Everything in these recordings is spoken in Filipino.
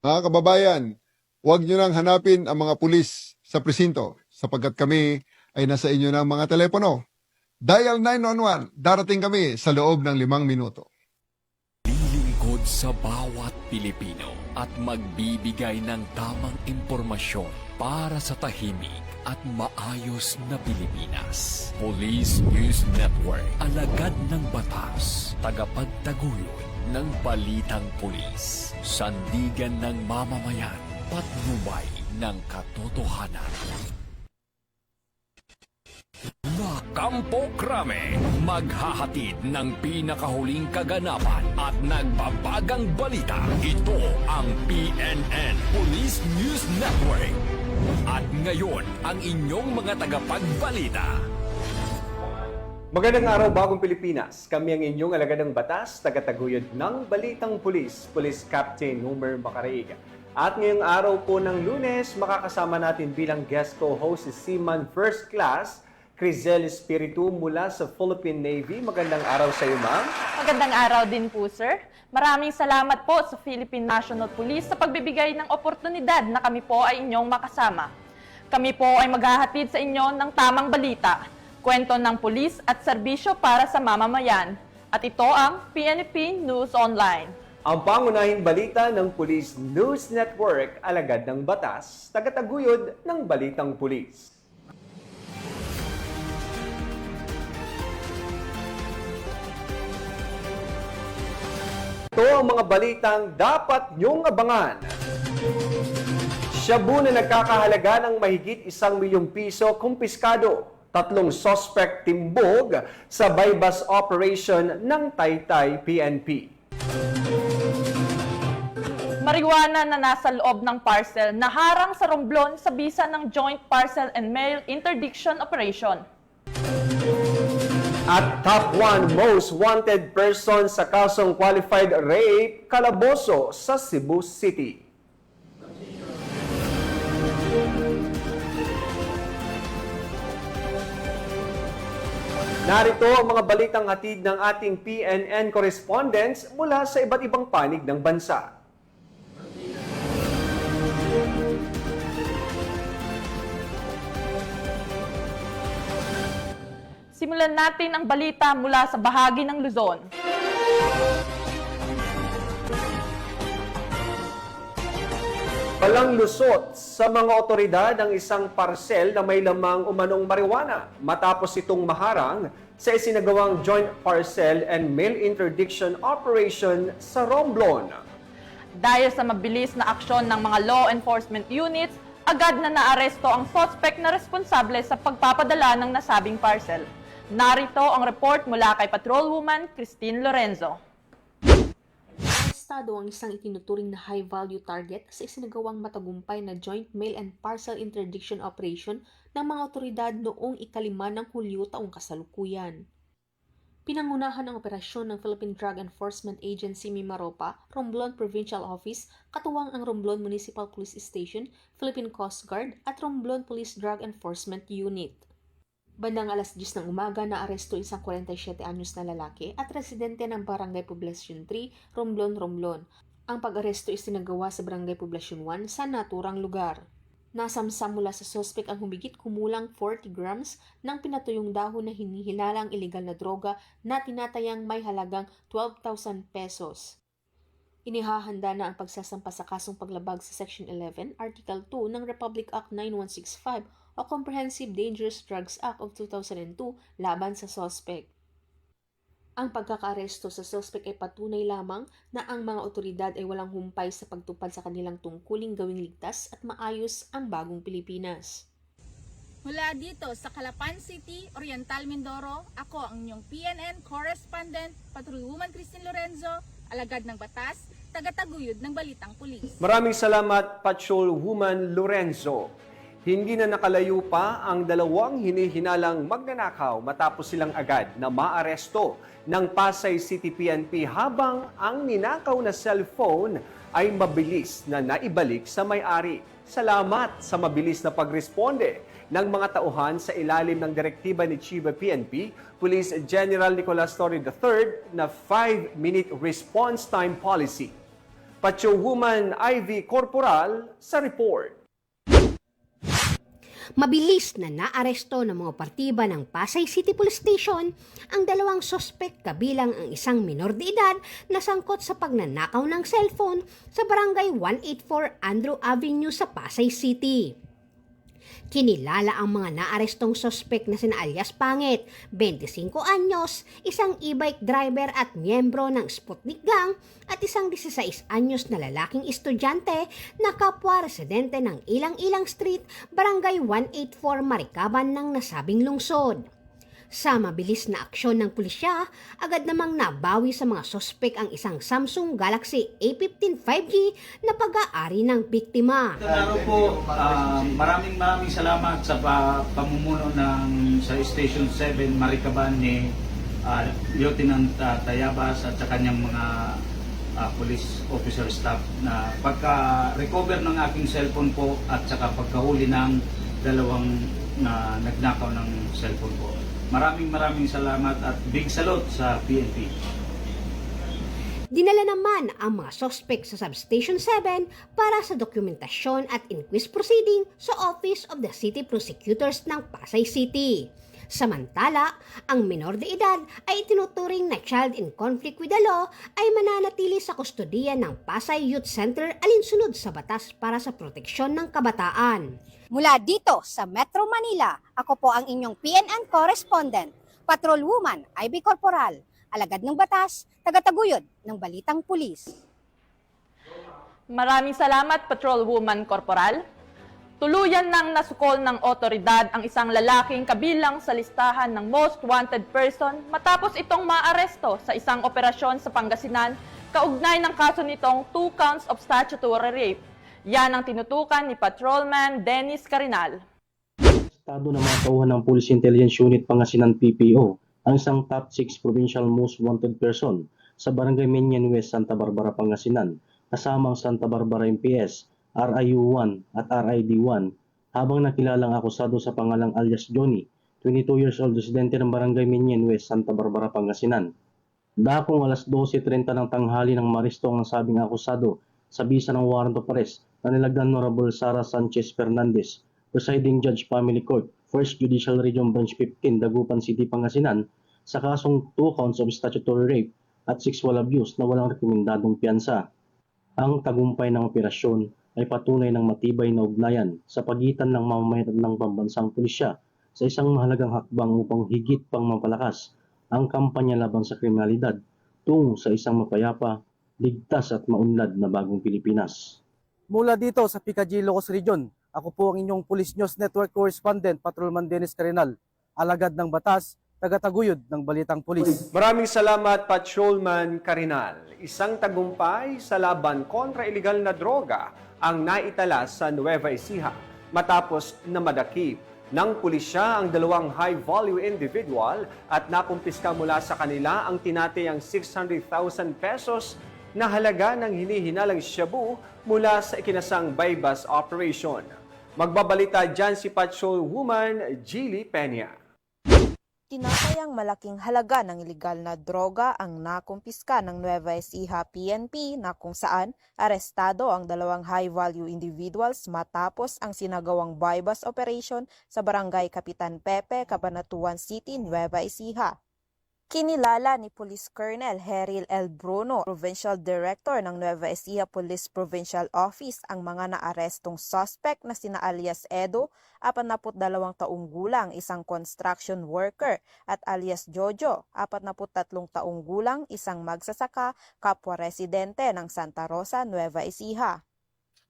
Mga kababayan, huwag nyo nang hanapin ang mga pulis sa presinto sapagkat kami ay nasa inyo ng mga telepono. Dial 911, darating kami sa loob ng 5 minuto. Lilingkod sa bawat Pilipino at magbibigay ng tamang impormasyon para sa tahimik at maayos na Pilipinas. Police News Network, alagad ng batas, tagapagtaguyod ng balitang pulis, sandigan ng mamamayan, patnubay ng katotohanan. Kampo Krame, maghahatid ng pinakahuling kaganapan at nagbabagang balita. Ito ang PNN Police News Network. At ngayon, ang inyong mga tagapagbalita. Magandang araw, Bagong Pilipinas. Kami ang inyong alagad ng batas, tagataguyod ng Balitang Pulis, Police Captain Homer Macarig. At ngayong araw po ng Lunes, makakasama natin bilang guest co-host si Seaman First Class, Crizel Espiritu mula sa Philippine Navy. Magandang araw sa iyo, ma'am. Magandang araw din po, sir. Maraming salamat po sa Philippine National Police sa pagbibigay ng oportunidad na kami po ay inyong makasama. Kami po ay maghahatid sa inyo ng tamang balita, kwento ng pulis at serbisyo para sa mamamayan. At ito ang PNP News Online. Ang pangunahing balita ng Police News Network, alagad ng batas, tagataguyod ng Balitang Pulis. Ito ang mga balitang dapat niyong abangan. Shabu na nagkakahalaga ng mahigit 1 milyong piso kumpiskado. 3 suspect timbog sa bypass operation ng Taytay PNP. Marijuana na nasa loob ng parcel na harang sa Romblon sa bisa ng Joint Parcel and Mail Interdiction Operation. At top 1 most wanted person sa kasong qualified rape, kalaboso sa Cebu City. Narito ang mga balitang hatid ng ating PNN correspondents mula sa iba't ibang panig ng bansa. Simulan natin ang balita mula sa bahagi ng Luzon. Walang lusot sa mga otoridad ang isang parsel na may lamang umanong marijuana matapos itong maharang sa isinagawang Joint Parcel and Mail Interdiction Operation sa Romblon. Dahil sa mabilis na aksyon ng mga law enforcement units, agad na naaresto ang suspect na responsable sa pagpapadala ng nasabing parcel. Narito ang report mula kay Patrolwoman Christine Lorenzo. Arestado ang isang itinuturing na high-value target sa isinagawang matagumpay na Joint Mail and Parcel Interdiction Operation ng mga otoridad noong 5 ng Hulyo taong kasalukuyan. Pinangunahan ang operasyon ng Philippine Drug Enforcement Agency Mimaropa, Romblon Provincial Office, katuwang ang Romblon Municipal Police Station, Philippine Coast Guard at Romblon Police Drug Enforcement Unit. Bandang alas 10 ng umaga na aresto isang 47 anyos na lalaki at residente ng Barangay Poblacion 3, Romblon, Romblon. Ang pag-aresto isinagawa sa Barangay Poblacion 1 sa naturang lugar. Nasamsam mula sa suspect ang humigit kumulang 40 grams ng pinatuyong dahon na hinihinalang ilegal na droga na tinatayang may halagang 12,000 pesos. Inihahanda na ang pagsasampa sa kasong paglabag sa Section 11, Article 2 ng Republic Act 9165 o Comprehensive Dangerous Drugs Act of 2002 laban sa suspect. Ang pagkakaaresto sa suspect ay patunay lamang na ang mga otoridad ay walang humpay sa pagtupad sa kanilang tungkuling gawing ligtas at maayos ang bagong Pilipinas. Mula dito sa Calapan City, Oriental Mindoro, ako ang inyong PNN correspondent, Patrolwoman Christine Lorenzo, alagad ng batas, tagataguyod ng Balitang Pulis. Maraming salamat, Patrolwoman Lorenzo. Hindi na nakalayo pa ang dalawang hinihinalang magnanakaw matapos silang agad na maaresto ng Pasay City PNP habang ang ninakaw na cellphone ay mabilis na naibalik sa may-ari. Salamat sa mabilis na pagresponde ng mga tauhan sa ilalim ng direktiba ni Chief PNP, Police General Nicolas Torre III na 5-minute response time policy. Patrolwoman Ivy Corporal sa report. Mabilis na naaresto ng mga partiba ng Pasay City Police Station ang dalawang sospek kabilang ang isang minor de edad na sangkot sa pagnanakaw ng cellphone sa barangay 184 Andrew Avenue sa Pasay City. Kinilala ang mga naarestong sospek na sina alias Pangit, 25 anyos, isang e-bike driver at miyembro ng Sputnik Gang at isang 16 anyos na lalaking estudyante na kapwa residente ng Ilang-Ilang Street, Barangay 184 Marikaban ng nasabing lungsod. Sa mabilis na aksyon ng pulisya, agad namang nabawi sa mga sospek ang isang Samsung Galaxy A15 5G na pag-aari ng biktima. Ito na po, maraming salamat sa pamumuno sa Station 7 Marikaban ni Lieutenant Tayabas at sa kanyang mga police officer staff na pagka-recover ng aking cellphone po at saka pagkahuli ng dalawang na nagnakaw ng cellphone po. Maraming salamat at big salute sa PNP. Dinala naman ang mga sospek sa Substation 7 para sa dokumentasyon at inquest proceeding sa Office of the City Prosecutors ng Pasay City. Samantala, ang minor de edad ay tinuturing na child in conflict with the law ay mananatili sa kustodiya ng Pasay Youth Center alinsunod sa batas para sa proteksyon ng kabataan. Mula dito sa Metro Manila, ako po ang inyong PNN correspondent, Patrolwoman Ivy Corporal, alagad ng batas, tagataguyod ng balitang pulis. Maraming salamat, Patrolwoman Corporal. Tuluyan nang nasukol ng otoridad ang isang lalaking kabilang sa listahan ng most wanted person matapos itong maaresto sa isang operasyon sa Pangasinan kaugnay ng kaso nitong 2 counts of statutory rape. Yan ang tinutukan ni Patrolman Dennis Carinal. Estado ng mga tauhan ng Police Intelligence Unit Pangasinan PPO ang isang top 6 provincial most wanted person sa Barangay Minian West, Santa Barbara, Pangasinan, kasama ang Santa Barbara MPS, RIU-1 at RID-1, habang nakilalang akusado sa pangalang alias Johnny, 22 years old, residente ng Barangay Minian West, Santa Barbara, Pangasinan. Dakong alas 12:30 ng tanghali ng maristo ang sabing akusado sa bisa ng warrant of arrest na nilagdan Honorable Sara Sanchez Fernandez, Presiding Judge Family Court, 1st Judicial Region Branch 15, Dagupan City, Pangasinan, sa kasong 2 counts of statutory rape at sexual abuse na walang rekomendadong piyansa. Ang tagumpay ng operasyon ay patunay ng matibay na ugnayan sa pagitan ng mamamayan ng pambansang pulisya sa isang mahalagang hakbang upang higit pang mapalakas ang kampanya laban sa kriminalidad tungo sa isang mapayapa, ligtas at maunlad na bagong Pilipinas. Mula dito sa PKG Ilocos Region, ako po ang inyong Police News Network Correspondent, Patrolman Dennis Carinal, alagad ng batas, tagataguyod ng balitang pulis. Maraming salamat, Patrolman Carinal. Isang tagumpay sa laban kontra iligal na droga ang naitala sa Nueva Ecija matapos na madakip ng pulisya ang dalawang high-value individual at nakumpiska mula sa kanila ang tinatayang 600,000 pesos na halaga ng hinihinalang shabu mula sa ikinasang bypass operation. Magbabalita dyan si Patrolwoman Gilly Peña. Tinatayang malaking halaga ng ilegal na droga ang nakumpiska ng Nueva Ecija PNP na kung saan arestado ang dalawang high-value individuals matapos ang sinagawang bypass operation sa Barangay Kapitan Pepe, Cabanatuan City, Nueva Ecija. Kinilala ni Police Colonel Heril L. Bruno, Provincial Director ng Nueva Ecija Police Provincial Office, ang mga naarestong suspect na sina alias Edo, 42 taong gulang, isang construction worker, at alias Jojo, 43 taong gulang, isang magsasaka, kapwa residente ng Santa Rosa, Nueva Ecija.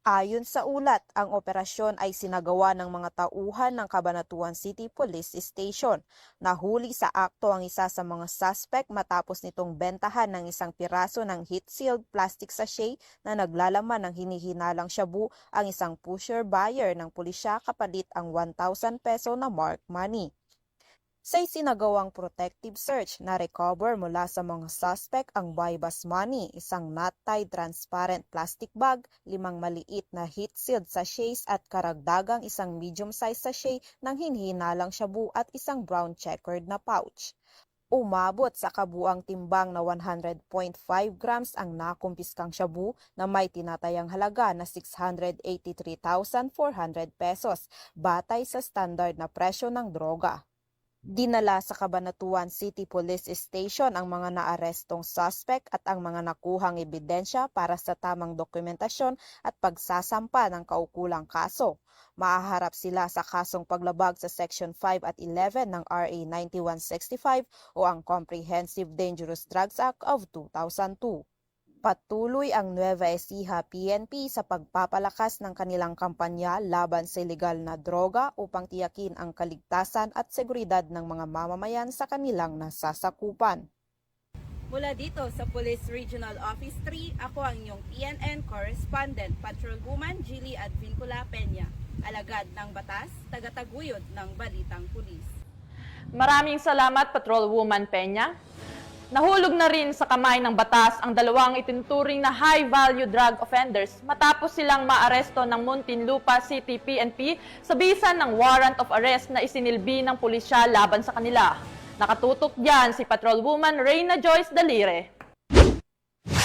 Ayon sa ulat, ang operasyon ay sinagawa ng mga tauhan ng Cabanatuan City Police Station. Nahuli sa akto ang isa sa mga suspect matapos nitong bentahan ng isang piraso ng heat-sealed plastic sachet na naglalaman ng hinihinalang shabu ang isang pusher buyer ng pulisya kapalit ang 1,000 peso na mark money. Sa isinagawang protective search, na-recover mula sa mga suspect ang bypass money, isang knot-tied transparent plastic bag, 5 maliit na heat-sealed sachets at karagdagang isang medium-sized sachet ng hinihinalang shabu at isang brown checkered na pouch. Umabot sa kabuang timbang na 100.5 grams ang nakumpiskang shabu na may tinatayang halaga na 683,400 pesos batay sa standard na presyo ng droga. Dinala sa Cabanatuan City Police Station ang mga naarestong suspect at ang mga nakuhang ebidensya para sa tamang dokumentasyon at pagsasampa ng kaukulang kaso. Maaharap sila sa kasong paglabag sa Section 5 at 11 ng RA 9165 o ang Comprehensive Dangerous Drugs Act of 2002. Patuloy ang Nueva Ecija PNP sa pagpapalakas ng kanilang kampanya laban sa ilegal na droga upang tiyakin ang kaligtasan at seguridad ng mga mamamayan sa kanilang nasasakupan. Mula dito sa Police Regional Office 3, ako ang inyong PNN Correspondent, Patrolwoman Jilly Advincula Peña, alagad ng batas, tagataguyod ng Balitang Pulis. Maraming salamat, Patrolwoman Peña. Nahulog na rin sa kamay ng batas ang dalawang itinuturing na high-value drug offenders matapos silang maaresto ng Muntinlupa City PNP sa bisa ng warrant of arrest na isinilbi ng pulisya laban sa kanila. Nakatutok diyan si Patrolwoman Reyna Joyce Dalire.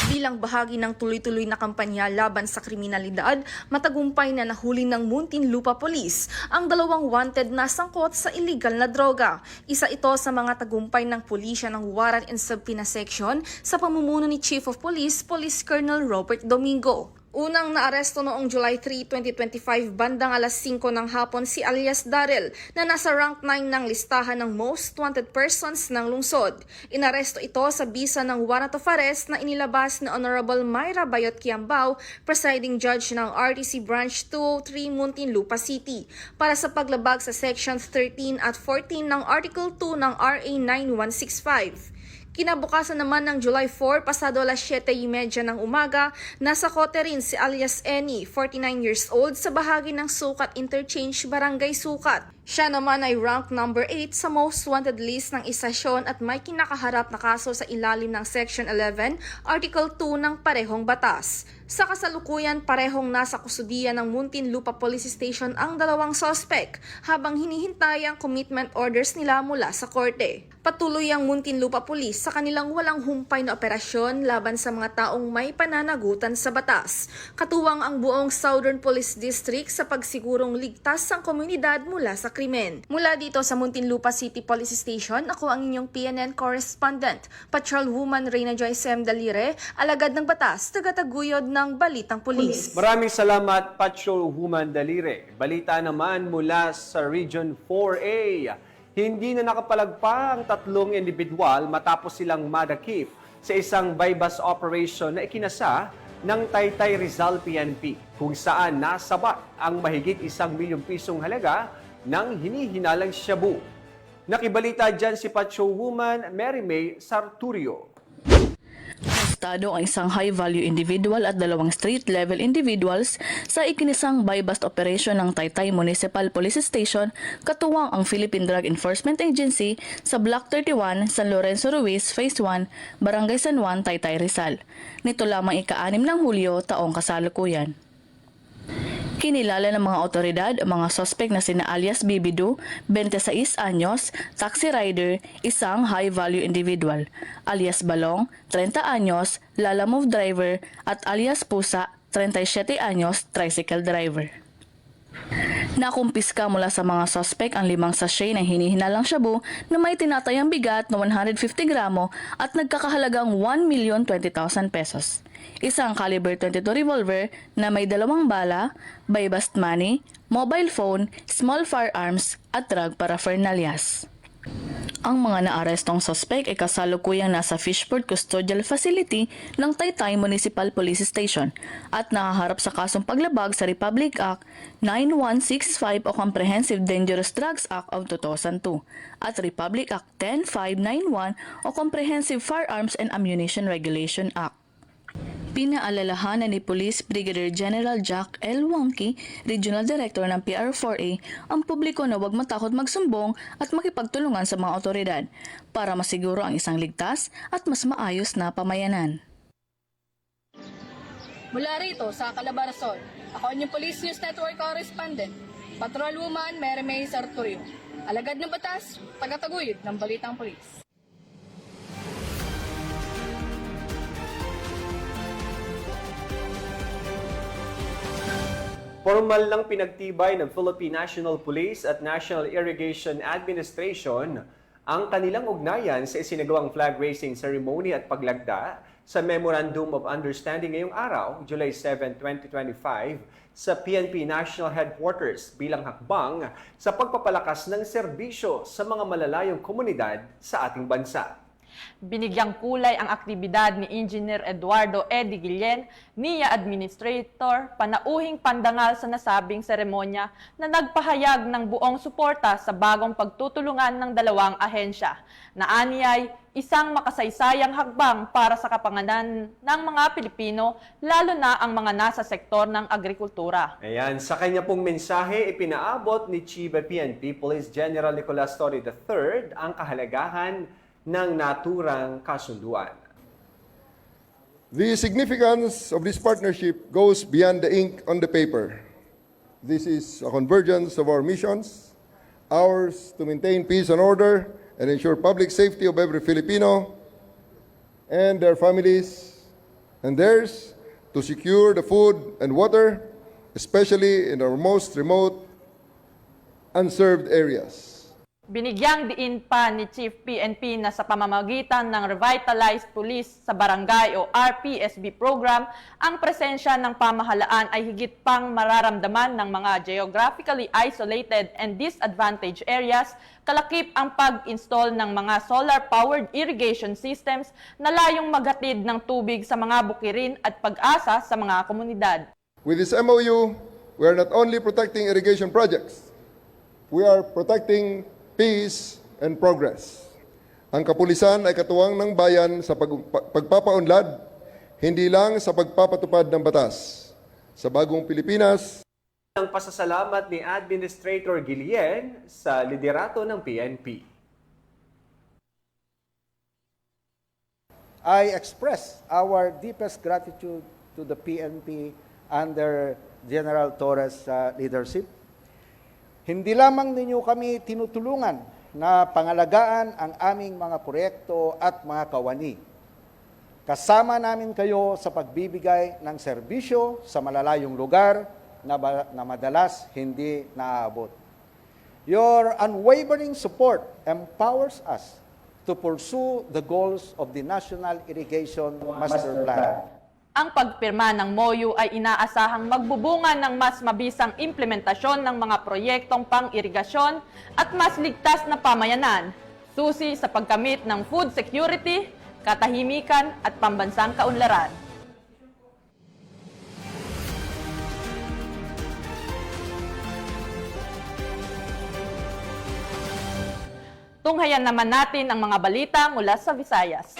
Bilang bahagi ng tuloy-tuloy na kampanya laban sa kriminalidad, matagumpay na nahuli ng Muntinlupa Police ang dalawang wanted na sangkot sa illegal na droga. Isa ito sa mga tagumpay ng pulisya ng Warrant and Subpoena Section sa pamumuno ni Chief of Police, Police Colonel Robert Domingo. Unang naaresto noong July 3, 2025 bandang alas 5 ng hapon si alias Daryl na nasa rank 9 ng listahan ng most wanted persons ng lungsod. Inaresto ito sa bisa ng warrant of arrest na inilabas ni Honorable Myra Bayot Kiambao, presiding judge ng RTC Branch 203 Muntinlupa City, para sa paglabag sa Sections 13 at 14 ng Article 2 ng RA 9165. Kinabukasan naman ng July 4, pasado alas 7:30 ng umaga, nasa kote rin si alias Eni, 49 years old, sa bahagi ng Sukat Interchange, Barangay Sukat. Siya naman ay rank number 8 sa most wanted list ng istasyon at may kinakaharap na kaso sa ilalim ng Section 11, Article 2 ng parehong batas. Sa kasalukuyan, parehong nasa kustudiya ng Muntinlupa Police Station ang dalawang suspect habang hinihintay ang commitment orders nila mula sa korte. Patuloy ang Muntinlupa Police sa kanilang walang humpay na operasyon laban sa mga taong may pananagutan sa batas. Katuwang ang buong Southern Police District sa pagsigurong ligtas ang komunidad mula sa krimen. Mula dito sa Muntinlupa City Police Station, ako ang inyong PNN Correspondent, Patrolwoman Reyna Joyce M. Dalire, alagad ng batas, tagataguyod ng Balitang Pulis. Maraming salamat, Patrolwoman Dalire. Balita naman mula sa Region 4A. Hindi na nakapalagpa ang tatlong individual matapos silang madakip sa isang bypass operation na ikinasa ng Taytay Rizal PNP, kung saan nasabat ang mahigit 1 milyong pisong halaga ng hinihinalang shabu. Nakibalita dyan si Patrolwoman Mary May Sarturio. Arestado ang isang high-value individual at dalawang street-level individuals sa ikinisang buy-bust operation ng Taytay Municipal Police Station katuwang ang Philippine Drug Enforcement Agency sa Block 31, San Lorenzo Ruiz, Phase 1, Barangay San Juan, Taytay Rizal. Nito lamang ika-6 ng Hulyo taong kasalukuyan. Kinilala ng mga otoridad ang mga suspect na sina alias Bibidu, 26 anyos, taxi rider, isang high-value individual, alias Balong, 30 anyos, lalamove driver, at alias Pusa, 37 anyos, tricycle driver. Nakumpiska mula sa mga suspect ang 5 sachet ng hinihinalang shabu na may tinatayang bigat na 150 gramo at nagkakahalagang 1,020,000 pesos. Isang caliber 22 revolver na may 2 bala, buy-bust money, mobile phone, small firearms at drug paraphernalias. Ang mga naarestong suspect ay kasalukuyang nasa Fishport Custodial Facility ng Taytay Municipal Police Station at nakaharap sa kasong paglabag sa Republic Act 9165 o Comprehensive Dangerous Drugs Act of 2002 at Republic Act 10591 o Comprehensive Firearms and Ammunition Regulation Act. Pinaalalahanan ni Police Brigadier General Jack L. Wonky, Regional Director ng PR4A, ang publiko na huwag matakot magsumbong at makipagtulungan sa mga otoridad para masiguro ang isang ligtas at mas maayos na pamayanan. Mula rito sa Calabarzon, ako inyong Police News Network Correspondent, Patrolwoman Mary May Sarturio, alagad ng batas, tagataguyod ng Balitang Pulis. Formal lang pinagtibay ng Philippine National Police at National Irrigation Administration ang kanilang ugnayan sa isinagawang flag raising ceremony at paglagda sa Memorandum of Understanding ngayong araw, July 7, 2025, sa PNP National Headquarters bilang hakbang sa pagpapalakas ng serbisyo sa mga malalayong komunidad sa ating bansa. Binigyang kulay ang aktibidad ni Engineer Eduardo Eddie Guillen, NIA Administrator, panauhing pandangal sa nasabing seremonya na nagpahayag ng buong suporta sa bagong pagtutulungan ng dalawang ahensya, na aniyay isang makasaysayang hakbang para sa kapanganan ng mga Pilipino, lalo na ang mga nasa sektor ng agrikultura. Ayan, sa kanya pong mensahe, ipinaabot ni Chief PNP Police General Nicolas Torre III ang kahalagahan ng naturang kasunduan. The significance of this partnership goes beyond the ink on the paper. This is a convergence of our missions, ours to maintain peace and order and ensure public safety of every Filipino and their families, and theirs to secure the food and water, especially in our most remote, unserved areas. Binigyang diin pa ni Chief PNP na sa pamamagitan ng Revitalized Police sa Barangay o RPSB program, ang presensya ng pamahalaan ay higit pang mararamdaman ng mga geographically isolated and disadvantaged areas, kalakip ang pag-install ng mga solar-powered irrigation systems na layong maghatid ng tubig sa mga bukirin at pag-asa sa mga komunidad. With this MOU, we are not only protecting irrigation projects, we are protecting peace and progress. Ang kapulisan ay katuwang ng bayan sa pagpapaunlad, hindi lang sa pagpapatupad ng batas. Sa bagong Pilipinas, Ang pasasalamat ni Administrator Guillen sa liderato ng PNP. I express our deepest gratitude to the PNP under General Torres' leadership. Hindi lamang ninyo kami tinutulungan na pangalagaan ang aming mga proyekto at mga kawani. Kasama namin kayo sa pagbibigay ng serbisyo sa malalayong lugar na madalas hindi naaabot. Your unwavering support empowers us to pursue the goals of the National Irrigation Master Plan. Ang pagpirma ng MOU ay inaasahang magbubunga ng mas mabisang implementasyon ng mga proyektong pang-irigasyon at mas ligtas na pamayanan, susi sa pagkamit ng food security, katahimikan at pambansang kaunlaran. Tunghayan naman natin ang mga balita mula sa Visayas.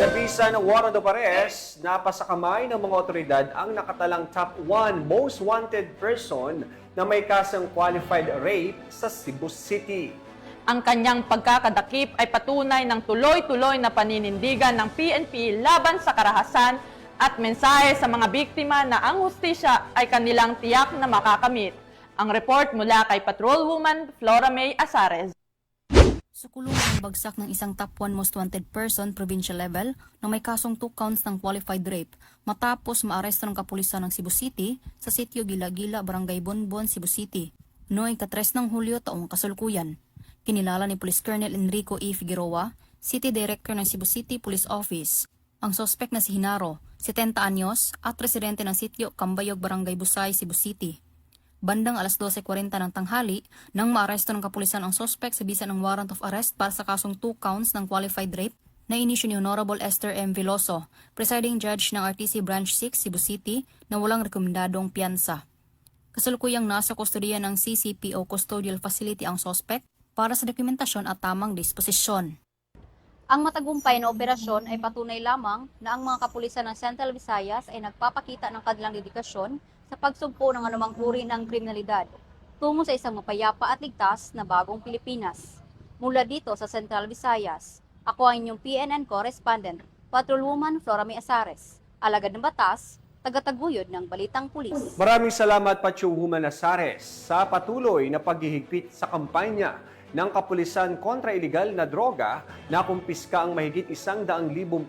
Sa visa ng warrant of arrest, napasakamay ng mga otoridad ang nakatalang top 1 most wanted person na may kasong qualified rape sa Cebu City. Ang kanyang pagkakadakip ay patunay ng tuloy-tuloy na paninindigan ng PNP laban sa karahasan at mensahe sa mga biktima na ang hustisya ay kanilang tiyak na makakamit. Ang report mula kay Patrolwoman Flora May Azares. Sa kulungan ang bagsak ng isang top 1 most wanted person provincial level na may kasong 2 counts ng qualified rape matapos maaresto ng kapulisan ng Cebu City sa sitio Gila-Gila, Barangay Bonbon, Cebu City noong ika-3 ng Hulyo taong kasalukuyan. Kinilala ni Police Colonel Enrico E. Figueroa, City Director ng Cebu City Police Office, ang sospek na si Hinaro, 70 anyos at residente ng sitio Cambayog, Barangay Busay, Cebu City. Bandang alas 12:40 ng tanghali nang maaresto ng kapulisan ang sospek sa bisa ng warrant of arrest para sa kasong 2 counts ng qualified rape na inisyu ni Honorable Esther M. Veloso, presiding judge ng RTC Branch 6, Cebu City, na walang rekomendadong piyansa. Kasalukuyang nasa kustodiya ng CCPO Custodial Facility ang sospek para sa dokumentasyon at tamang disposisyon. Ang matagumpay na operasyon ay patunay lamang na ang mga kapulisan ng Central Visayas ay nagpapakita ng kanilang dedikasyon sa pagsugpo ng anumang uri ng kriminalidad tungo sa isang mapayapa at ligtas na bagong Pilipinas. Mula dito sa Central Visayas, ako ang inyong PNN correspondent, Patrolwoman Flora May Azares, alagad ng batas, tagataguyod ng Balitang Pulis. Maraming salamat Patrolwoman Azares sa patuloy na paghihigpit sa kampanya ng Kapulisan kontra Iligal na Droga, nakumpiska ang mahigit 100,000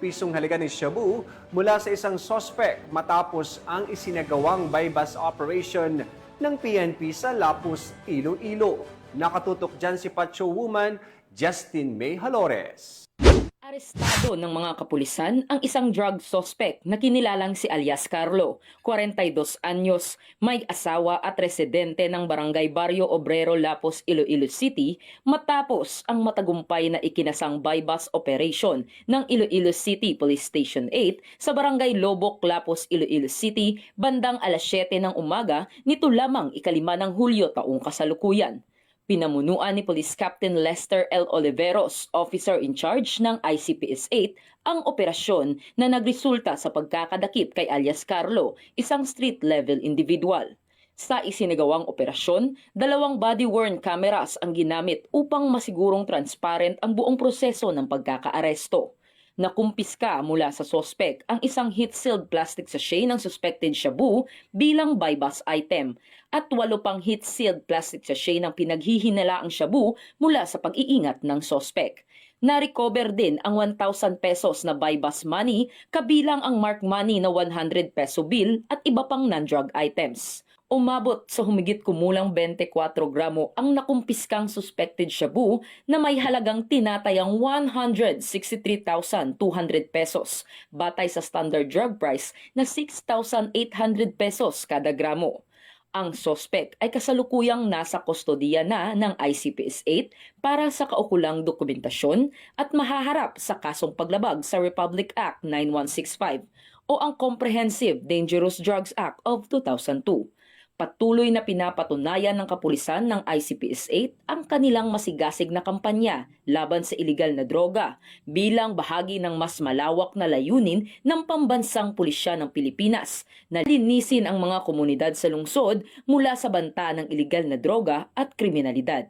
pisong halaga ng shabu mula sa isang sospek matapos ang isinagawang bypass operation ng PNP sa Lapus, Iloilo. Nakatutok dyan si Patrolwoman Justin May Halores. Arestado ng mga kapulisan ang isang drug suspect na kinilalang si alias Carlo, 42 anyos, may asawa at residente ng Barangay Barrio Obrero, Lapus, Iloilo City matapos ang matagumpay na ikinasang bypass operation ng Iloilo City Police Station 8 sa Barangay Lobok, Lapus, Iloilo City bandang alas 7 ng umaga nito lamang 5 ng Hulyo taong kasalukuyan. Pinamunuan ni Police Captain Lester L. Oliveros, officer in charge ng ICPS 8, ang operasyon na nagresulta sa pagkakadakip kay alias Carlo, isang street-level individual. Sa isinagawang operasyon, 2 body-worn cameras ang ginamit upang masigurong transparent ang buong proseso ng pagkakaaresto. Nakumpiska mula sa sospek ang isang heat-sealed plastic sachet ng suspected shabu bilang bypass item at 8 pang heat-sealed plastic sachet ng pinaghihinalaang shabu mula sa pag-iingat ng sospek. Na-recover din ang 1,000 pesos na bypass money kabilang ang mark money na 100 peso bill at iba pang non-drug items. Umabot sa humigit kumulang 24 gramo ang nakumpiskang suspected shabu na may halagang tinatayang 163,200 pesos, batay sa standard drug price na 6,800 pesos kada gramo. Ang sospek ay kasalukuyang nasa kustodiya na ng ICPS 8 para sa kaukulang dokumentasyon at mahaharap sa kasong paglabag sa Republic Act 9165 o ang Comprehensive Dangerous Drugs Act of 2002. Patuloy na pinapatunayan ng kapulisan ng ICPS 8 ang kanilang masigasig na kampanya laban sa iligal na droga bilang bahagi ng mas malawak na layunin ng pambansang pulisya ng Pilipinas na linisin ang mga komunidad sa lungsod mula sa banta ng iligal na droga at kriminalidad.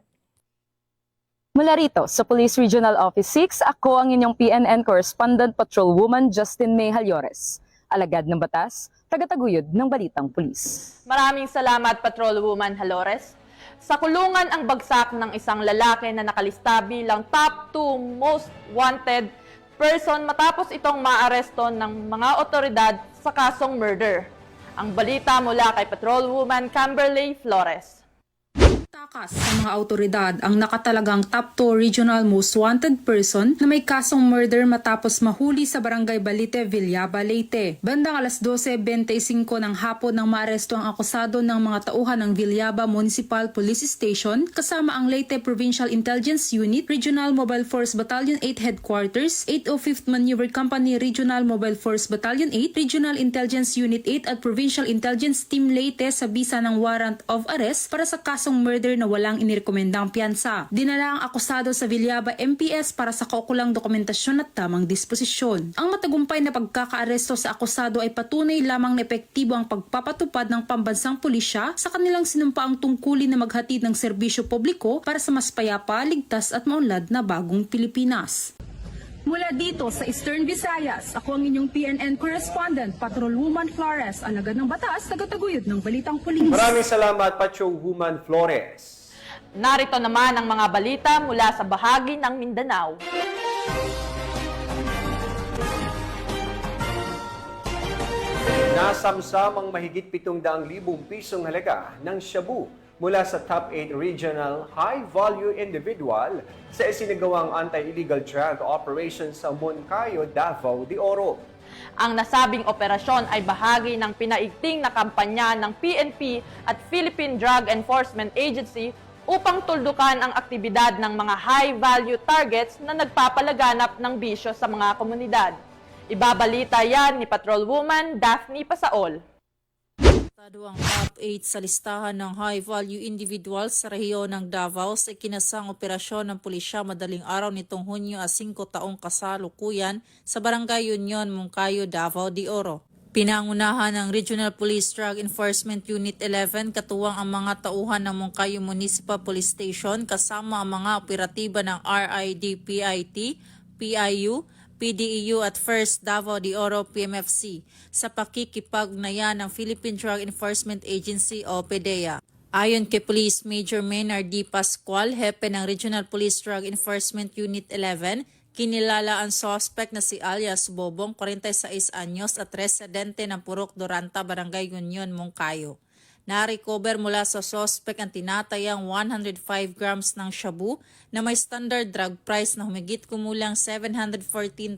Mula rito sa Police Regional Office 6, ako ang inyong PNN Correspondent Patrolwoman Justin May Halores. Alagad ng batas, tagataguyod ng balitang pulis. Maraming salamat, Patrolwoman Halores. Sa kulungan ang bagsak ng isang lalaki na nakalista bilang top 2 most wanted person matapos itong maaresto ng mga otoridad sa kasong murder. Ang balita mula kay Patrolwoman Camberley Flores. Takas sa mga autoridad ang nakatalagang top 2 regional most wanted person na may kasong murder matapos mahuli sa Barangay Balite, Villaba, Leyte. Bandang alas 12:25 ng hapon nang maaresto ang akusado ng mga tauhan ng Villaba Municipal Police Station kasama ang Leyte Provincial Intelligence Unit, Regional Mobile Force Battalion 8 Headquarters, 805th Maneuver Company Regional Mobile Force Battalion 8, Regional Intelligence Unit 8 at Provincial Intelligence Team Leyte sa bisa ng warrant of arrest para sa kasong murder na walang inirekomendang piyansa. Dinala ang akusado sa Villaba MPS para sa kaukulang dokumentasyon at tamang disposisyon. Ang matagumpay na pagkakaaresto sa akusado ay patunay lamang na epektibo ang pagpapatupad ng pambansang pulisya sa kanilang sinumpaang tungkulin na maghatid ng serbisyo publiko para sa mas payapa, ligtas at maunlad na bagong Pilipinas. Mula dito sa Eastern Visayas, ako ang inyong PNN Correspondent, Patrolwoman Flores, alagad ng batas, tagataguyod ng balitang pulis. Maraming salamat, Patrolwoman Flores. Narito naman ang mga balita mula sa bahagi ng Mindanao. Nasamsam ang mahigit 700,000 pisong halaga ng shabu mula sa top 8 regional high-value individual sa isinagawang anti-illegal drug operation sa Moncayo, Davao de Oro. Ang nasabing operasyon ay bahagi ng pinaigting na kampanya ng PNP at Philippine Drug Enforcement Agency upang tuldukan ang aktibidad ng mga high-value targets na nagpapalaganap ng bisyo sa mga komunidad. Ibabalita yan ni Patrolwoman Daphne Pasaol. Ang top 8 sa listahan ng high-value individuals sa rehiyon ng Davao sa ikinasang operasyon ng pulisya madaling araw nitong Hunyo 5 taong kasalukuyan sa Barangay Union, Moncayo, Davao de Oro. Pinangunahan ng Regional Police Drug Enforcement Unit 11 katuwang ang mga tauhan ng Moncayo Municipal Police Station kasama ang mga operatiba ng RIDPIT, PIU, PDEU at First Davao de Oro PMFC sa pakikipagnayan ng Philippine Drug Enforcement Agency o PDEA. Ayon kay Police Major Maynard D. Pascual, hepe ng Regional Police Drug Enforcement Unit 11, kinilala ang suspect na si alias Bobong, 46 anyos at residente ng Purok Doranta, Barangay Union, Moncayo. Na-recover mula sa suspect ang tinatayang 105 grams ng shabu na may standard drug price na humigit kumulang 714,000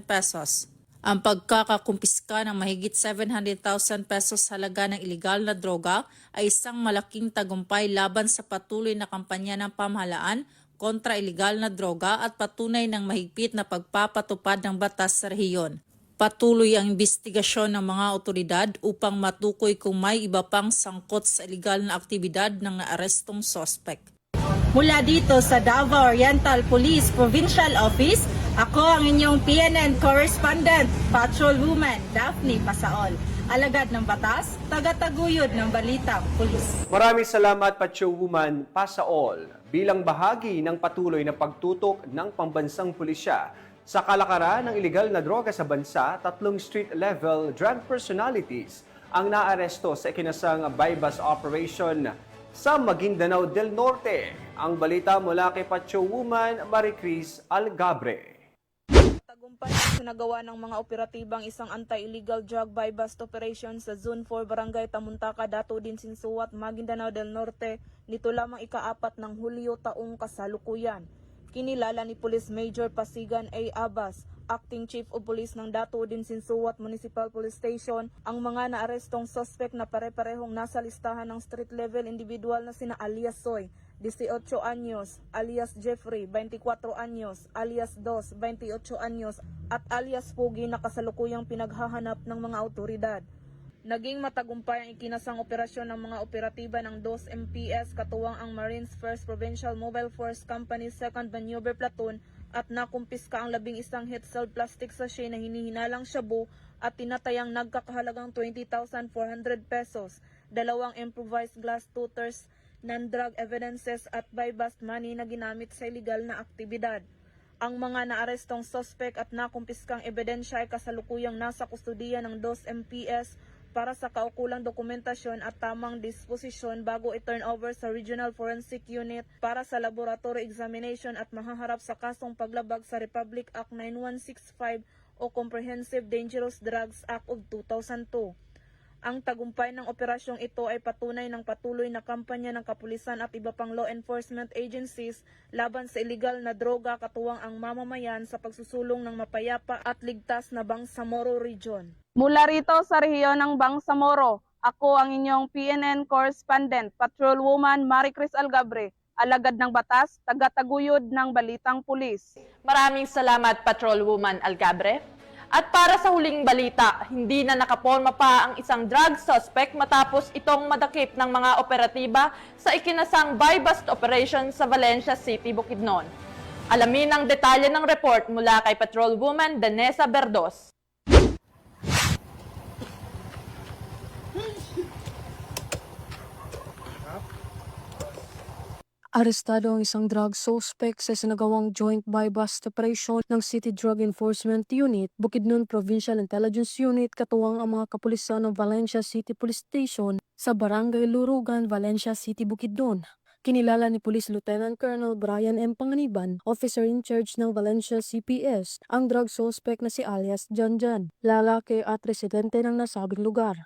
pesos. Ang pagkakakumpiska ng mahigit 700,000 pesos halaga ng ilegal na droga ay isang malaking tagumpay laban sa patuloy na kampanya ng pamahalaan kontra ilegal na droga at patunay ng mahigpit na pagpapatupad ng batas sa rehiyon. Patuloy ang investigasyon ng mga otoridad upang matukoy kung may iba pang sangkot sa ilegal na aktibidad ng naarestong suspect. Mula dito sa Davao Oriental Police Provincial Office, ako ang inyong PNN Correspondent, Patrolwoman Daphne Pasaol. Alagad ng batas, tagataguyod ng balitang pulis. Maraming salamat, Patrolwoman Pasaol, bilang bahagi ng patuloy na pagtutok ng pambansang pulisya sa kalakaran ng ilegal na droga sa bansa. 3 street-level drug personalities ang naaresto sa ikinasang bypass operation sa Maguindanao del Norte. Ang balita mula kay Patrolwoman Maricris Algabre. Tagumpay ang sinagawa ng mga operatibang isang anti-illegal drug buy-bust operation sa Zone 4 Barangay Tamuntaka, Dato din Sinsuat, Maguindanao del Norte nito lamang ika-4 ng Hulyo taong kasalukuyan. Kinilala ni Police Major Pasigan A. Abbas, Acting Chief of Police ng Dato din Sinsuat Municipal Police Station, ang mga naarestong suspect na pare-parehong nasa listahan ng street-level individual na sina alias Soy, 18 anyos, alias Jeffrey, 24 anyos, alias Dos, 28 anyos, at alias Pugi na kasalukuyang pinaghahanap ng mga autoridad. Naging matagumpay ang ikinasang operasyon ng mga operatiba ng 2 MPS katuwang ang Marines 1st Provincial Mobile Force Company 2nd Maneuver Platoon at nakumpiska ang 11 hit-cell plastic sachet na hinihinalang shabu at tinatayang nagkakahalagang 20,400 pesos, 2 improvised glass tooters, non-drug evidences at buy-bust money na ginamit sa illegal na aktibidad. Ang mga naarestong suspect at nakumpiskang ebidensya ay kasalukuyang nasa kustudiya ng 2 MPS para sa kaukulang dokumentasyon at tamang disposisyon bago i-turn over sa Regional Forensic Unit para sa laboratory examination at mahaharap sa kasong paglabag sa Republic Act 9165 o Comprehensive Dangerous Drugs Act of 2002. Ang tagumpay ng operasyong ito ay patunay ng patuloy na kampanya ng kapulisan at iba pang law enforcement agencies laban sa illegal na droga katuwang ang mamamayan sa pagsusulong ng mapayapa at ligtas na Bangsamoro Region. Mula rito sa rehiyon ng Bangsamoro, ako ang inyong PNN Correspondent, Patrolwoman Maricris Algabre, alagad ng batas, tagataguyod ng balitang pulis. Maraming salamat, Patrolwoman Algabre. At para sa huling balita, hindi na nakaporma pa ang isang drug suspect matapos itong madakip ng mga operatiba sa ikinasang buy-bust operation sa Valencia City, Bukidnon. Alamin ang detalye ng report mula kay Patrolwoman Danessa Berdos. Arestado ang isang drug suspect sa sinagawang joint buy-bust operation ng City Drug Enforcement Unit, Bukidnon Provincial Intelligence Unit katuwang ang mga kapulisan ng Valencia City Police Station sa Barangay Lurugan, Valencia City, Bukidnon. Kinilala ni Police Lieutenant Colonel Brian M. Panganiban, officer in charge ng Valencia CPS, ang drug suspect na si alias Janjan, lalaki at residente ng nasabing lugar.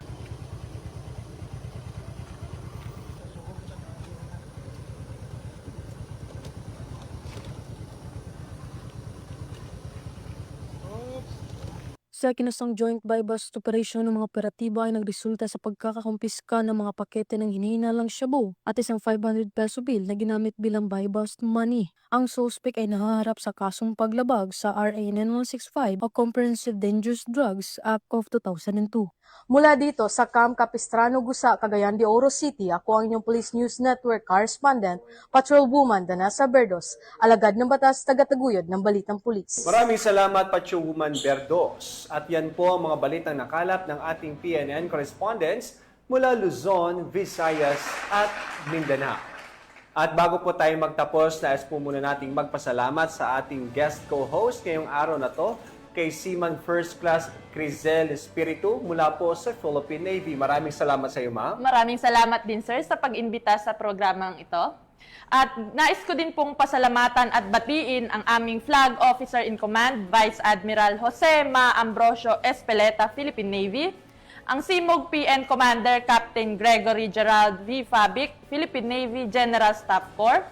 Sa kinasang joint buy-bust operation ng mga operatiba ay nagresulta sa pagkakakumpiska ng mga pakete ng hinihinalang shabu at isang 500 peso bill na ginamit bilang buy-bust money. Ang suspect ay nahaharap sa kasong paglabag sa RA 9165 o Comprehensive Dangerous Drugs Act of 2002. Mula dito sa Camp Capistrano, Gusa, Cagayan de Oro City, ako ang inyong Police News Network Correspondent, Patrolwoman Danessa Berdos, alagad ng batas, tagataguyod ng balitang pulis. Maraming salamat, Patrolwoman Berdos. At yan po ang mga balitang nakalap ng ating PNN correspondents mula Luzon, Visayas at Mindanao. At bago po tayo magtapos, nais po muna nating magpasalamat sa ating guest co-host ngayong araw na to, kay Seaman First Class Crizel Espiritu mula po sa Philippine Navy. Maraming salamat sa iyo, ma'am. Maraming salamat din, sir, sa pag-imbita sa programang ito. At nais ko din pong pasalamatan at batiin ang aming Flag Officer in Command, Vice Admiral Jose Ma Ambrosio Espeleta, Philippine Navy, ang Simog PN Commander Captain Gregory Gerald V. Fabic, Philippine Navy General Staff Corps,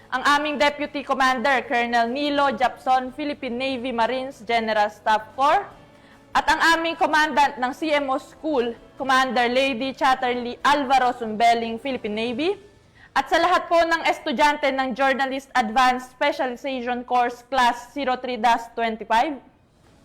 ang aming Deputy Commander Colonel Nilo Japson, Philippine Navy Marines General Staff Corps, at ang aming Commandant ng CMO School, Commander Lady Chatterley Alvaro Sumbeling, Philippine Navy, at sa lahat po ng estudyante ng Journalist Advanced Specialization Course Class 03-25.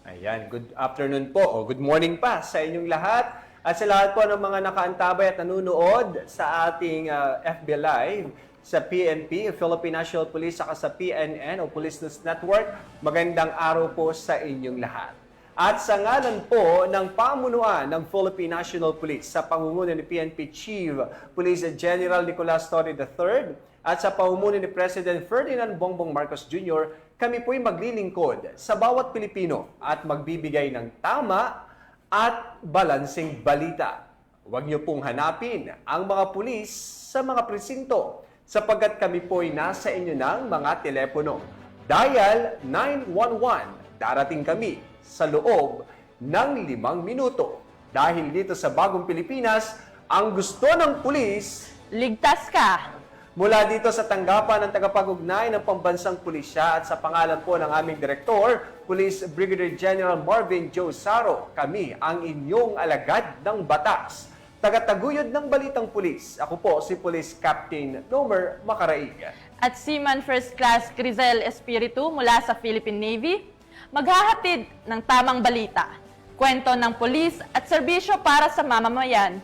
Ayan, good afternoon po o good morning pa sa inyong lahat at sa lahat po ng mga nakaantabay at nanunood sa ating FB Live sa PNP, Philippine National Police, saka sa PNN o Police News Network. Magandang araw po sa inyong lahat. At sa ngalan po ng pamunuan ng Philippine National Police sa pangunguna ni PNP Chief Police General Nicolas Torre III at sa pamumuno ni President Ferdinand Bongbong Marcos Jr., kami po'y maglilingkod sa bawat Pilipino at magbibigay ng tama at balanseng balita. Huwag niyo pong hanapin ang mga pulis sa mga presinto sapagkat kami po'y nasa inyo ng mga telepono. Dial 911. Darating kami sa loob ng 5 minuto. Dahil dito sa Bagong Pilipinas, ang gusto ng pulis, ligtas ka! Mula dito sa tanggapan ng tagapag-ugnay ng Pambansang Pulisya at sa pangalan po ng aming Direktor, Police Brigadier General Marvin Joe Saro, kami ang inyong alagad ng batas. Tagataguyod ng Balitang Pulis. Ako po si Police Captain Nomer Macaraig. At Seaman First Class Crizel Espiritu mula sa Philippine Navy, maghahatid ng tamang balita, kwento ng pulis at serbisyo para sa mamamayan.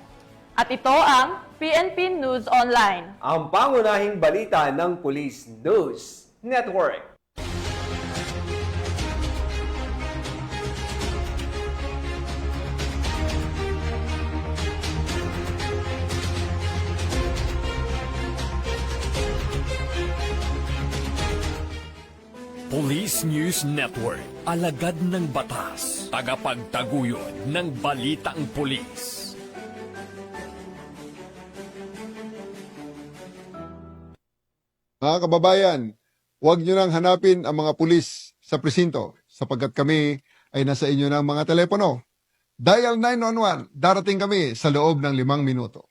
At ito ang PNP News Online. Ang pangunahing balita ng Police News Network. Police News Network, alagad ng batas, tagapagtaguyod ng balitang pulis. Mga kababayan, huwag nyo nang hanapin ang mga pulis sa presinto sapagkat kami ay nasa inyo ng mga telepono. Dial 911, darating kami sa loob ng 5 minuto.